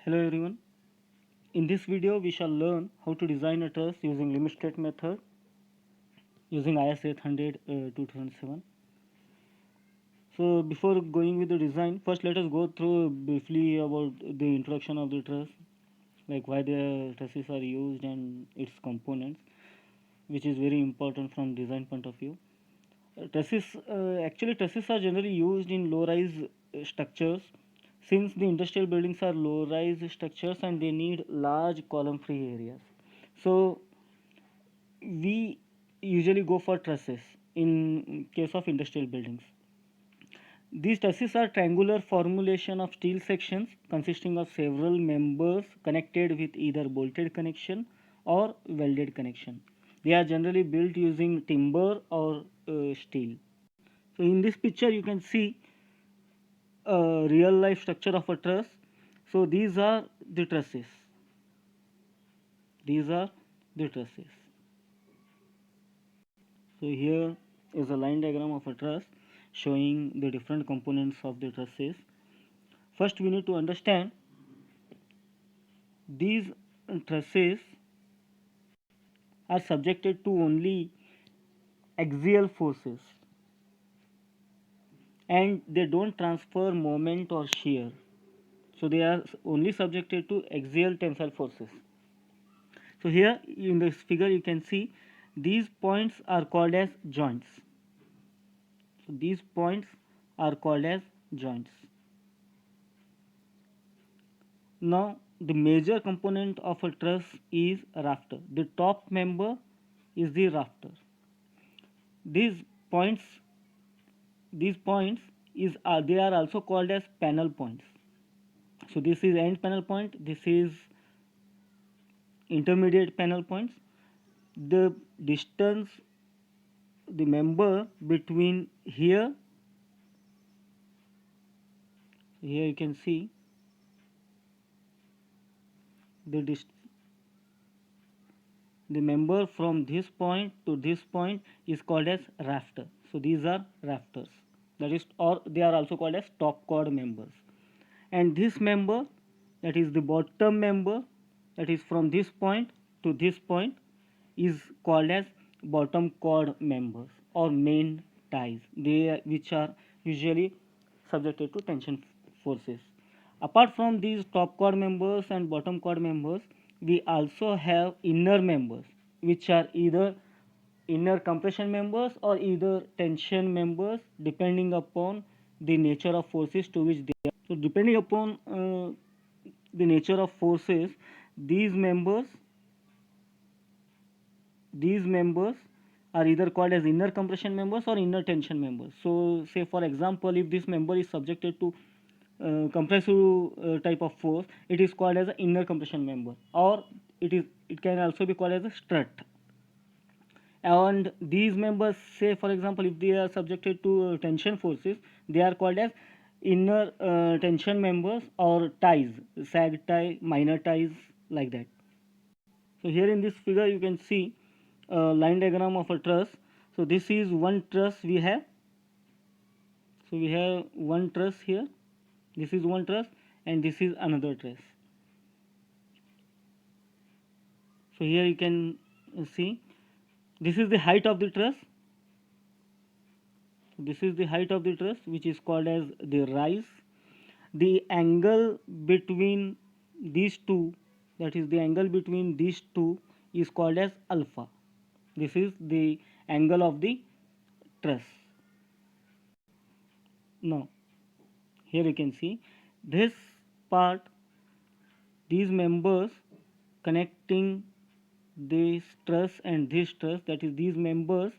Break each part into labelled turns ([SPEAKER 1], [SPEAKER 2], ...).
[SPEAKER 1] Hello everyone. In this video we shall learn how to design a truss using limit state method using IS 800 2007. So before going with the design, first let us go through briefly about the introduction of the truss, like why the trusses are used and its components, which is very important from design point of view. Trusses are generally used in low-rise structures, since the industrial buildings are low-rise structures and they need large column-free areas. So we usually go for trusses in case of industrial buildings. These trusses are triangular formulation of steel sections consisting of several members connected with either bolted connection or welded connection. They are generally built using timber or steel. So in this picture you can see a real life structure of a truss. So these are the trusses. These are the trusses. So here is a line diagram of a truss showing the different components of the trusses. First we need to understand these trusses are subjected to only axial forces and they don't transfer moment or shear. So they are only subjected to axial tensile forces. So here in this figure you can see these points are called as joints. So these points are called as joints. Now the major component of a truss is a rafter. The top member is the rafter. These points they are also called as panel points. So this is end panel point, this is intermediate panel points. The distance, the member between here you can see the member from this point to this point is called as rafter. So these are rafters, that is, or they are also called as top chord members. And this member, that is the bottom member, that is from this point to this point, is called as bottom chord members or main ties, which are usually subjected to tension forces. Apart from these top chord members and bottom chord members, we also have inner members, which are either inner compression members or either tension members, depending upon the nature of forces to which they are. So depending upon the nature of forces, these members are either called as inner compression members or inner tension members. So say for example, if this member is subjected to compressive type of force, it is called as an inner compression member, or it can also be called as a strut. And these members, say for example, if they are subjected to tension forces, they are called as inner tension members or ties, sag tie, minor ties, like that. So here in this figure you can see a line diagram of a truss. So this is one truss we have. So we have one truss here, this is one truss, and this is another truss. So here you can see this is the height of the truss. This is the height of the truss, which is called as the rise. The angle between these two, that is the angle between these two, is called as alpha. This is the angle of the truss. Now here you can see this part, these members connecting this truss and this truss, that is these members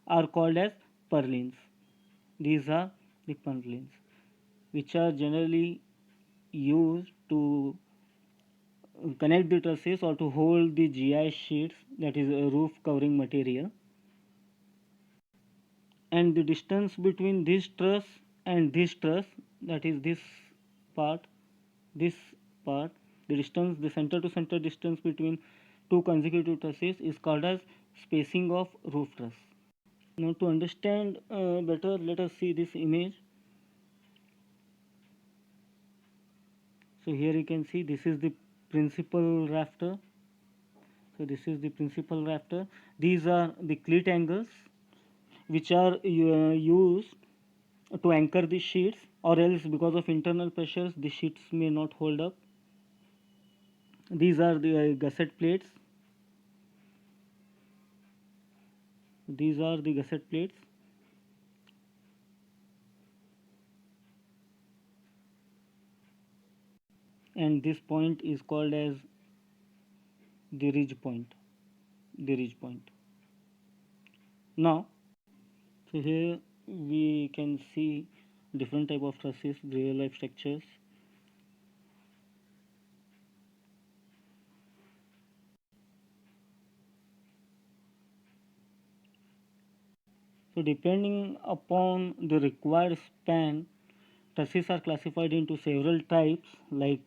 [SPEAKER 1] are called as purlins. These are the purlins, which are generally used to connect the trusses or to hold the GI sheets, that is a roof covering material. And the distance between this truss and this truss, that is this part, the distance, the center to center distance between two consecutive trusses is called as spacing of roof truss. Now to understand better, let us see this image. So here you can see this is the principal rafter. So this is the principal rafter. These are the cleat angles which are used to anchor the sheets, or else because of internal pressures the sheets may not hold up. These are the gusset plates. These are the gusset plates. And this point is called as the ridge point. The ridge point. Now, so here we can see different type of trusses, real life structures. So depending upon the required span, trusses are classified into several types, like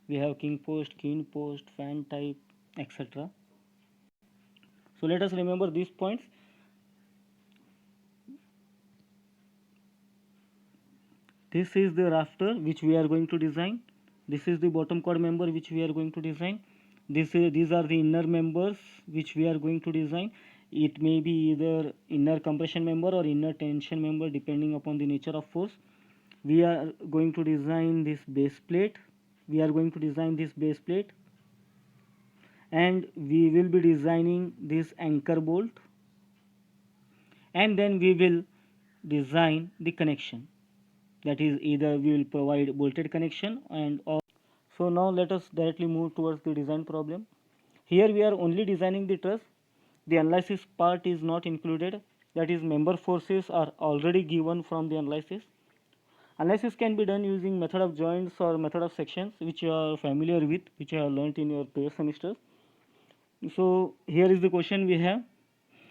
[SPEAKER 1] we have king post, queen post, fan type, etc. So let us remember these points. This is the rafter which we are going to design. This is the bottom chord member which we are going to design. These are the inner members which we are going to design. It may be either inner compression member or inner tension member depending upon the nature of force. We are going to design this base plate. We are going to design this base plate, and we will be designing this anchor bolt, and then we will design the connection. That is, either we will provide bolted connection and or. So now let us directly move towards the design problem. Here we are only designing the truss. The analysis part is not included. That is, member forces are already given from the analysis. Analysis can be done using method of joints or method of sections, which you are familiar with, which you have learnt in your previous semesters. So here is the question we have.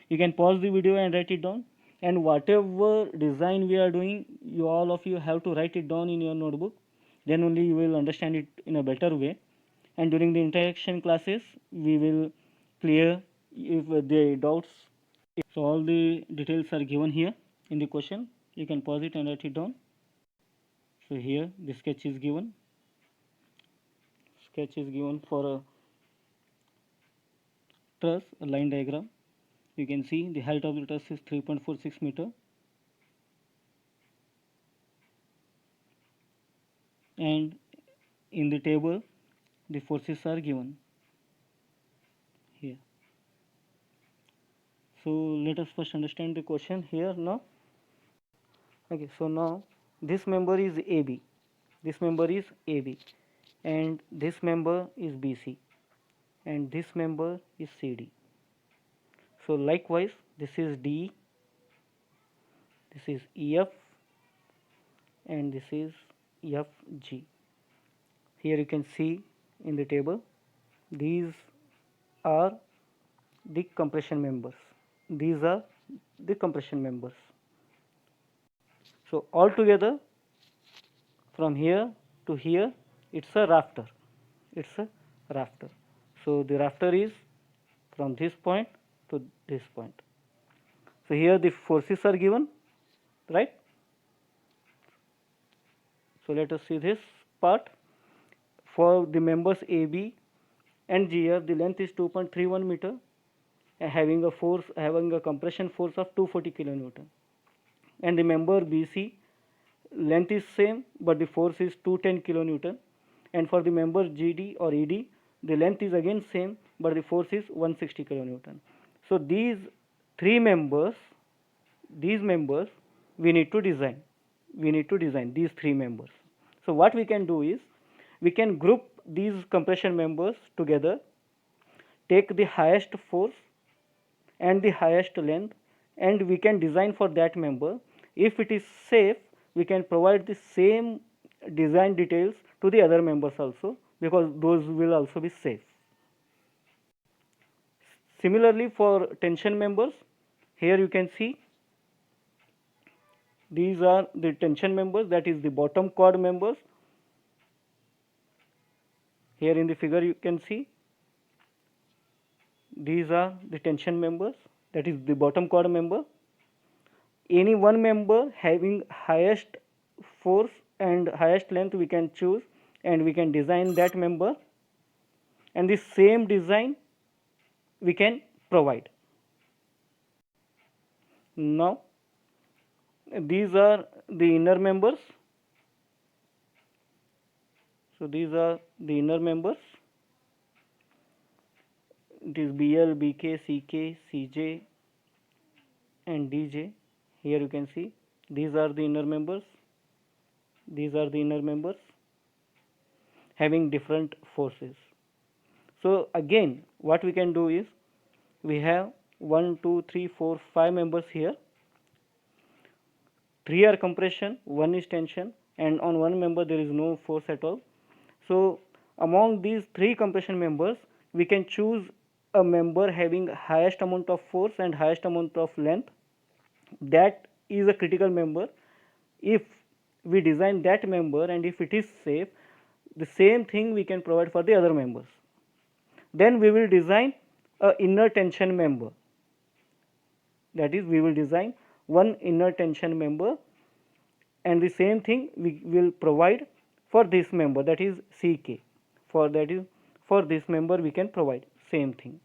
[SPEAKER 1] You can pause the video and write it down, and whatever design we are doing, you all of you have to write it down in your notebook. Then only you will understand it in a better way. And during the interaction classes we will clear if the doubts. So all the details are given here in the question. You can pause it and write it down. So here the sketch is given. Sketch is given for a truss, a line diagram. You can see the height of the truss is 3.46 meter, and in the table the forces are given here. So let us first understand the question here now. Okay, so now this member is AB, this member is AB, and this member is BC, and this member is CD. So likewise this is D, this is EF, and this is FG. Here you can see in the table these are the compression members. These are the compression members. So altogether from here to here it's a rafter. It's a rafter. So the rafter is from this point to this point. So here the forces are given, right? So let us see this part. For the members AB and GF, the length is 2.31 meter, having a compression force of 240 kilonewton. And the member BC, length is same but the force is 210 kilonewton. And for the member GD or ED, the length is again same but the force is 160 kilonewton. So these members we need to design. We need to design these three members. So what we can do is we can group these compression members together, take the highest force and the highest length, and we can design for that member. If it is safe, we can provide the same design details to the other members also, because those will also be safe. Similarly for tension members, here you can see these are the tension members, that is the bottom chord members. Here in the figure you can see these are the tension members, that is the bottom chord member. Any one member having highest force and highest length we can choose, and we can design that member, and the same design we can provide. Now these are the inner members. So these are the inner members. It is BL, BK, CK, CJ and DJ. Here you can see these are the inner members. These are the inner members having different forces. So again what we can do is, we have 1, 2, 3, 4, 5 members here. 3 are compression, 1 is tension, and on one member there is no force at all. So among these 3 compression members, we can choose a member having highest amount of force and highest amount of length. That is a critical member. If we design that member and if it is safe, the same thing we can provide for the other members. Then we will design a inner tension member. That is, we will design one inner tension member, and the same thing we will provide for this member, that is CK. For this member we can provide same thing.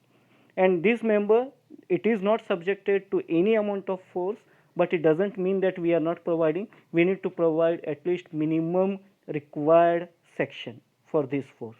[SPEAKER 1] And this member, it is not subjected to any amount of force, but it doesn't mean that we are not providing. We need to provide at least minimum required section for this force.